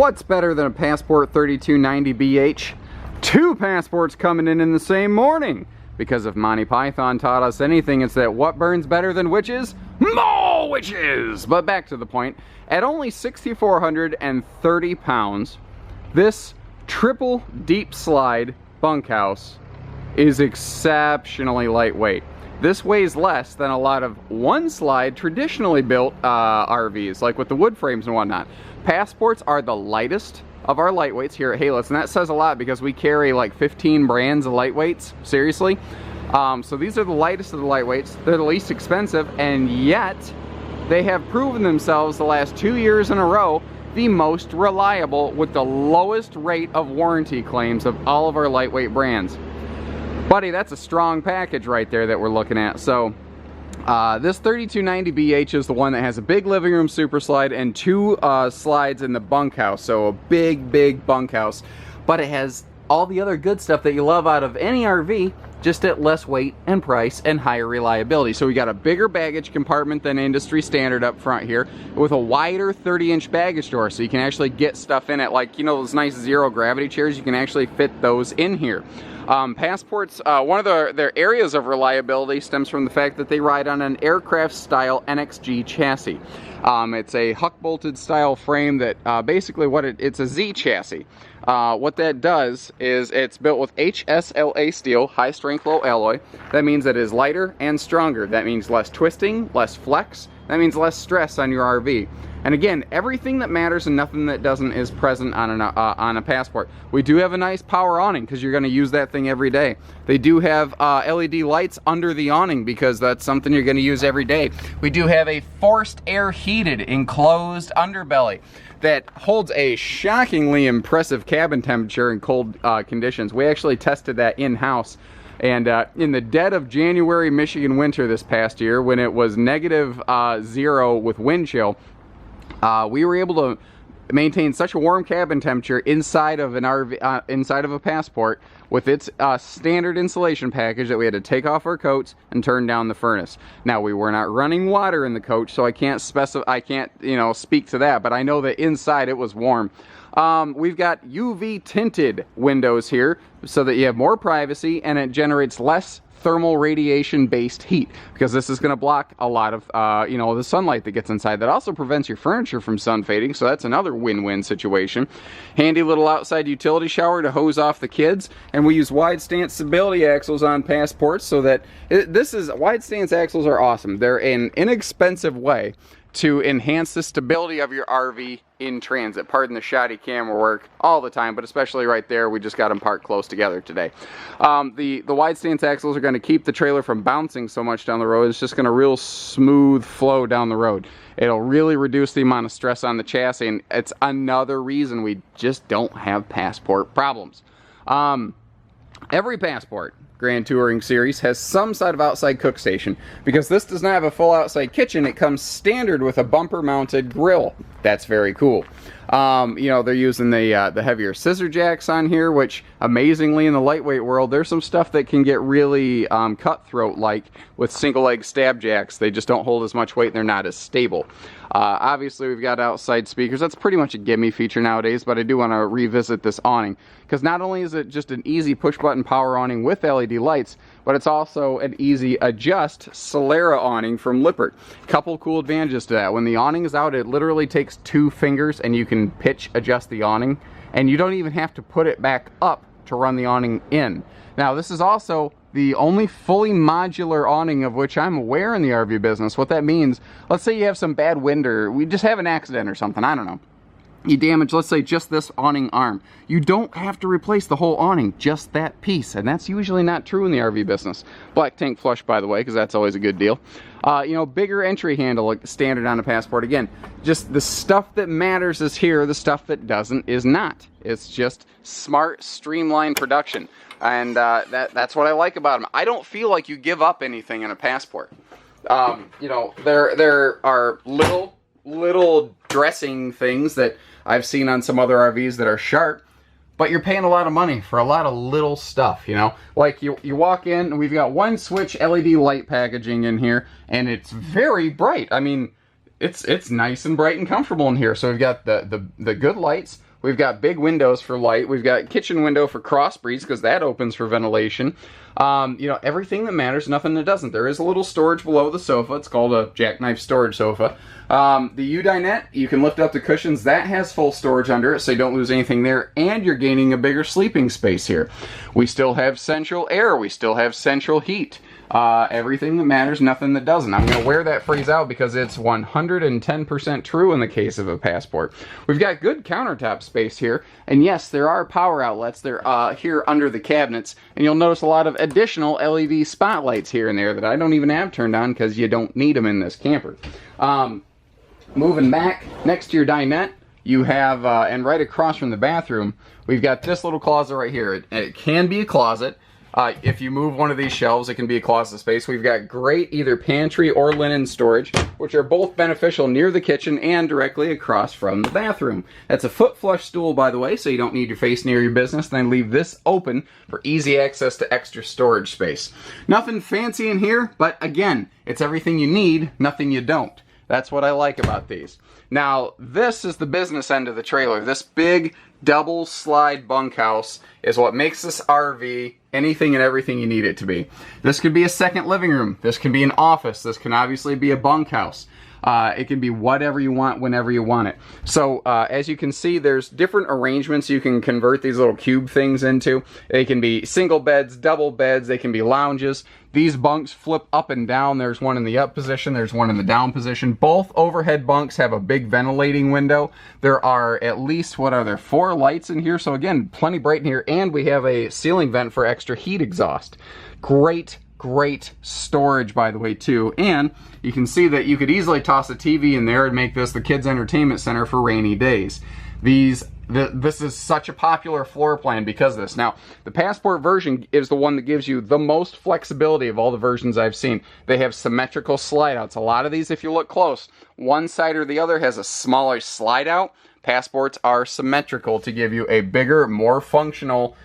What's better than a Passport 3290BH? Two passports coming in the same morning. Because if Monty Python taught us anything, it's that what burns better than witches? More witches! But back to the point. At only 6,430 pounds, this triple deep slide bunkhouse is exceptionally lightweight. This weighs less than a lot of one slide traditionally built RVs, like with the wood frames and whatnot. Passports are the lightest of our lightweights here at Hayless, and that says a lot because we carry like 15 brands of lightweights, seriously. So these are the lightest of the lightweights. They're the least expensive, and yet they have proven themselves the last 2 years in a row the most reliable with the lowest rate of warranty claims of all of our lightweight brands. Buddy, that's a strong package right there that we're looking at. So this 3290BH is the one that has a big living room super slide and two slides in the bunkhouse. So a big bunkhouse. But it has all the other good stuff that you love out of any RV, just at less weight and price and higher reliability. So we got a bigger baggage compartment than industry standard up front here, with a wider 30-inch baggage door, so you can actually get stuff in it. Like, you know, those nice zero gravity chairs, you can actually fit those in here. Passports, one of their areas of reliability stems from the fact that they ride on an aircraft style NXG chassis. It's a huck bolted style frame that basically it's a Z chassis. What that does is it's built with HSLA steel, high strength low alloy. That means that it is lighter and stronger. That means less twisting, less flex. That means less stress on your RV. And again, everything that matters and nothing that doesn't is present on a Passport. We do have a nice power awning because you're going to use that thing every day. They do have LED lights under the awning because that's something you're going to use every day. We do have a forced air heated enclosed underbelly that holds a shockingly impressive cabin temperature in cold conditions. We actually tested that in-house. And in the dead of January Michigan winter this past year, when it was -0 with wind chill, we were able to maintain such a warm cabin temperature inside of an RV, inside of a Passport, with its standard insulation package, that we had to take off our coats and turn down the furnace. Now, we were not running water in the coach, so I can't speak to that, but I know that inside it was warm. We've got UV tinted windows here so that you have more privacy and it generates less thermal radiation based heat, because this is going to block a lot of the sunlight that gets inside. That also prevents your furniture from sun fading, so that's another win-win situation. Handy little outside utility shower to hose off the kids, and we use wide stance stability axles on Passports, so that wide stance axles are awesome. They're an inexpensive way to enhance the stability of your RV in transit. Pardon the shoddy camera work all the time, but especially right there. We just got them parked close together today. The wide stance axles are going to keep the trailer from bouncing so much down the road. It's just going to real smooth flow down the road. It'll really reduce the amount of stress on the chassis, and it's another reason we just don't have Passport problems. Every Passport Grand Touring Series has some sort of outside cook station. Because this does not have a full outside kitchen, it comes standard with a bumper mounted grill. That's very cool. They're using the heavier scissor jacks on here, which amazingly in the lightweight world, there's some stuff that can get really cutthroat, like with single leg stab jacks. They just don't hold as much weight and they're not as stable. Obviously we've got outside speakers. That's pretty much a gimme feature nowadays, but I do want to revisit this awning, because not only is it just an easy push button power awning with LED lights, but it's also an easy adjust Solera awning from Lippert. Couple cool advantages to that. When the awning is out, it literally takes 2 fingers and you can pitch adjust the awning, and you don't even have to put it back up to run the awning in. Now, this is also the only fully modular awning of which I'm aware in the RV business. What that means, let's say you have some bad wind, or we just have an accident or something, I don't know. You damage, let's say, just this awning arm. You don't have to replace the whole awning, just that piece. And that's usually not true in the RV business. Black tank flush, by the way, because that's always a good deal. Bigger entry handle, like standard on a Passport. Again, just the stuff that matters is here. The stuff that doesn't is not. It's just smart, streamlined production. And that's what I like about them. I don't feel like you give up anything in a Passport. There are little dressing things that I've seen on some other RVs that are sharp, but you're paying a lot of money for a lot of little stuff, Like you walk in and we've got one switch LED light packaging in here, and it's very bright. I mean, it's nice and bright and comfortable in here. So we've got the good lights. We've got big windows for light. We've got kitchen window for cross breeze because that opens for ventilation. You know, everything that matters, nothing that doesn't. There is a little storage below the sofa. It's called a Jackknife storage sofa. The U-dinette, you can lift up the cushions. That has full storage under it, so you don't lose anything there, and you're gaining a bigger sleeping space here. We still have central air. We still have central heat. Everything that matters, nothing that doesn't. I'm going to wear that phrase out because it's 110% true in the case of a Passport. We've got good countertop space here, and yes, there are power outlets. They're here under the cabinets, and you'll notice a lot of additional LED spotlights here and there that I don't even have turned on because you don't need them in this camper. Moving back, next to your dinette, you have, and right across from the bathroom, we've got this little closet right here. It can be a closet. If you move one of these shelves, it can be a closet space. We've got great either pantry or linen storage, which are both beneficial near the kitchen and directly across from the bathroom. That's a foot flush stool, by the way, so you don't need your face near your business. Then leave this open for easy access to extra storage space. Nothing fancy in here, but again, it's everything you need, nothing you don't. That's what I like about these. Now, this is the business end of the trailer. This big double slide bunkhouse is what makes this RV anything and everything you need it to be. This could be a second living room. This can be an office. This can obviously be a bunkhouse. It can be whatever you want whenever you want it. So as you can see, there's different arrangements you can convert these little cube things into. They can be single beds, double beds, they can be lounges. These bunks flip up and down. There's one in the up position, there's one in the down position. Both overhead bunks have a big ventilating window. There are at least, 4 lights in here. So again, plenty bright in here, and we have a ceiling vent for extra heat exhaust. Great storage, by the way, too. And you can see that you could easily toss a TV in there and make this the kids' entertainment center for rainy days. This is such a popular floor plan because of this. Now, the Passport version is the one that gives you the most flexibility of all the versions I've seen. They have symmetrical slide outs. A lot of these, if you look close, one side or the other has a smaller slide out. Passports are symmetrical to give you a bigger, more functional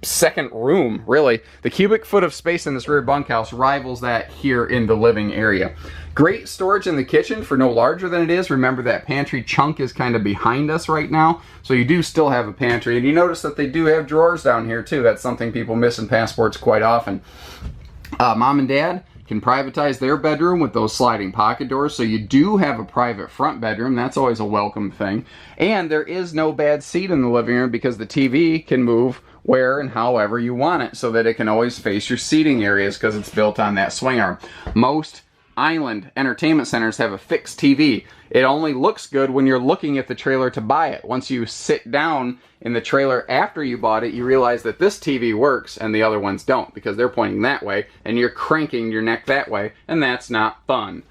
second room, really. The cubic foot of space in this rear bunkhouse rivals that here in the living area. Great storage in the kitchen for no larger than it is. Remember that pantry chunk is kind of behind us right now, so you do still have a pantry. And you notice that they do have drawers down here too. That's something people miss in Passports quite often. Mom and Dad can privatize their bedroom with those sliding pocket doors, so you do have a private front bedroom. That's always a welcome thing. And there is no bad seat in the living room because the TV can move where and however you want it, so that it can always face your seating areas because it's built on that swing arm. Most island entertainment centers have a fixed TV. It only looks good when you're looking at the trailer to buy it. Once you sit down in the trailer after you bought it, you realize that this TV works and the other ones don't because they're pointing that way and you're cranking your neck that way, and that's not fun.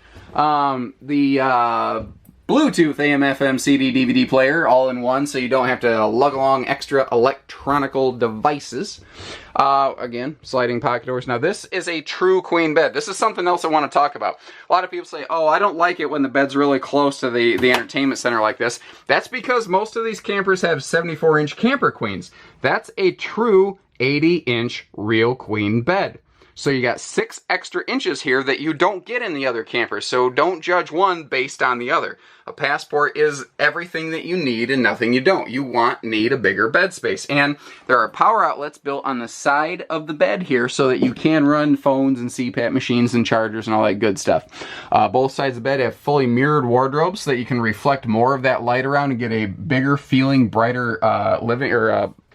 Bluetooth AM/FM CD DVD player all in one, so you don't have to lug along extra electronical devices. Again, sliding pocket doors. Now this is a true queen bed. This is something else I want to talk about. A lot of people say, oh, I don't like it when the bed's really close to the entertainment center like this. That's because most of these campers have 74-inch camper queens. That's a true 80-inch real queen bed. So you got 6 extra inches here that you don't get in the other campers, so don't judge one based on the other. A Passport is everything that you need and nothing you don't. You need a bigger bed space. And there are power outlets built on the side of the bed here so that you can run phones and CPAP machines and chargers and all that good stuff. Both sides of the bed have fully mirrored wardrobes so that you can reflect more of that light around and get a bigger feeling, brighter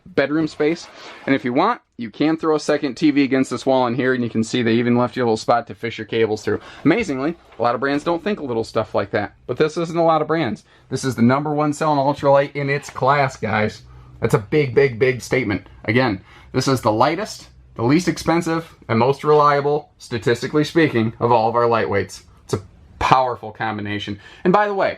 bedroom space. And if you want, you can throw a second TV against this wall in here, and you can see they even left you a little spot to fish your cables through. Amazingly, a lot of brands don't think of little stuff like that, but this isn't a lot of brands. This is the #1 selling ultralight in its class, guys. That's a big statement. Again, this is the lightest, the least expensive, and most reliable, statistically speaking, of all of our lightweights. It's a powerful combination. And by the way,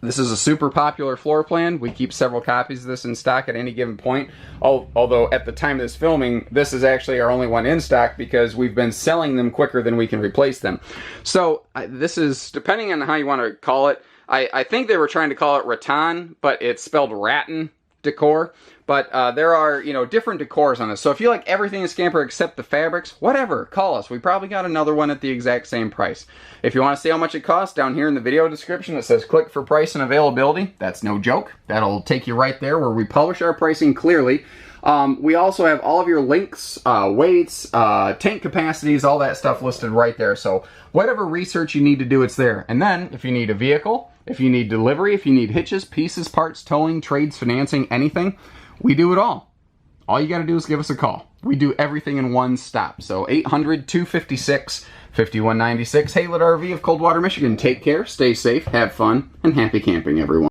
this is a super popular floor plan. We keep several copies of this in stock at any given point. Although at the time of this filming, this is actually our only one in stock because we've been selling them quicker than we can replace them. So this is, depending on how you want to call it, I think they were trying to call it rattan, but it's spelled rattan. decor, but there are, you know, different decors on this. So if you like everything in Scamper except the fabrics, whatever, call us. We probably got another one at the exact same price. If you want to see how much it costs, down here in the video description it says click for price and availability. That's no joke. That'll take you right there where we publish our pricing clearly. We also have all of your links, weights, tank capacities, all that stuff listed right there. So whatever research you need to do, it's there. And then if you need a vehicle, if you need delivery, if you need hitches, pieces, parts, towing, trades, financing, anything, we do it all. All you got to do is give us a call. We do everything in one stop. So 800-256-5196, Haylett RV of Coldwater, Michigan. Take care, stay safe, have fun, and happy camping, everyone.